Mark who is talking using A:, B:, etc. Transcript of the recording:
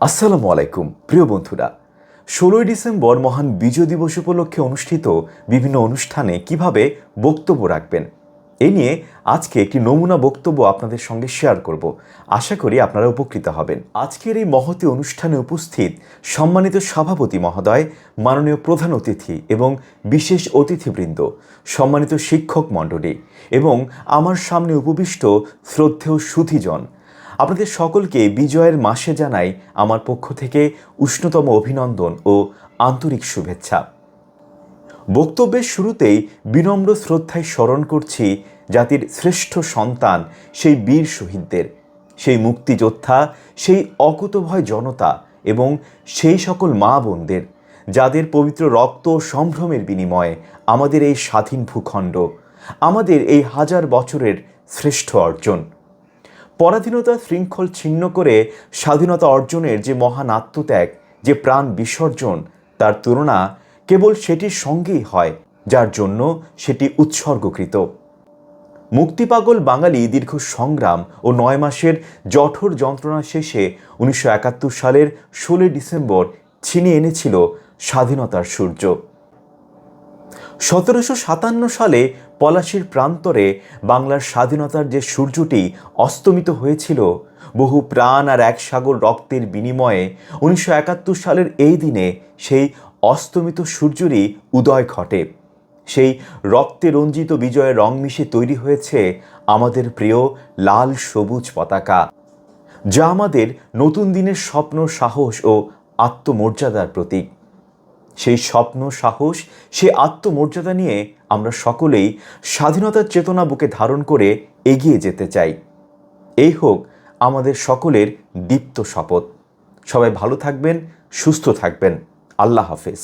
A: আসসালামু আলাইকুম প্রিয় বন্ধুরা, 16ই ডিসেম্বর মহান বিজয় দিবস উপলক্ষে অনুষ্ঠিত বিভিন্ন অনুষ্ঠানে কিভাবে বক্তব্য রাখবেন এ নিয়ে আজকে একটি নমুনা বক্তব্য আপনাদের সঙ্গে শেয়ার করব। আশা করি আপনারা উপকৃত হবেন। আজকের এই মহতী অনুষ্ঠানে উপস্থিত সম্মানিত সভাপতি মহোদয়, মাননীয় প্রধান অতিথি এবং বিশেষ অতিথিবৃন্দ, সম্মানিত শিক্ষক মণ্ডলী এবং আমার সামনে উপবিষ্ট শ্রদ্ধেয় সুধীজন, আপনাদের সকলকে বিজয়ের মাসে জানাই আমার পক্ষ থেকে উষ্ণতম অভিনন্দন ও আন্তরিক শুভেচ্ছা। বক্তব্যের শুরুতেই বিনম্র শ্রদ্ধায় স্মরণ করছি জাতির শ্রেষ্ঠ সন্তান, সেই বীর শহীদদের, সেই মুক্তিযোদ্ধা, সেই অকুতভয় জনতা এবং সেই সকল মা বোনদের যাদের পবিত্র রক্ত সম্ভ্রমের বিনিময়ে আমাদের এই স্বাধীন ভূখণ্ড, আমাদের এই হাজার বছরের শ্রেষ্ঠ অর্জন, পরাধীনতার শৃঙ্খল ছিন্ন করে স্বাধীনতা অর্জনের যে মহান আত্মত্যাগ, যে প্রাণ বিসর্জন, তার তুলনা কেবল সেটির সঙ্গেই হয় যার জন্য সেটি উৎসর্গকৃত। মুক্তিপাগল বাঙালি দীর্ঘ সংগ্রাম ও ৯ মাসের জঠর যন্ত্রণা শেষে ১৯৭১ সালের ১৬ ডিসেম্বর ছিনিয়ে এনেছিল স্বাধীনতার সূর্য। ১৭৫৭ সালে পলাশীর প্রান্তরে বাংলার স্বাধীনতার যে সূর্যটি অস্তমিত হয়েছিল, বহু প্রাণ আর এক সাগর রক্তের বিনিময়ে ১৯৭১ সালের এই দিনে সেই অস্তমিত সূর্যেরই উদয় ঘটে। সেই রক্তে রঞ্জিত বিজয়ের রং মিশে তৈরি হয়েছে আমাদের প্রিয় লাল সবুজ পতাকা, যা আমাদের নতুন দিনের স্বপ্ন, সাহস ও আত্মমর্যাদার প্রতীক। সেই স্বপ্ন, সাহস, সেই আত্মমর্যাদা নিয়ে আমরা সকলেই স্বাধীনতার চেতনা বুকে ধারণ করে এগিয়ে যেতে চাই। এই হোক আমাদের সকলের দীপ্ত শপথ। সবাই ভালো থাকবেন, সুস্থ থাকবেন। আল্লাহ হাফেজ।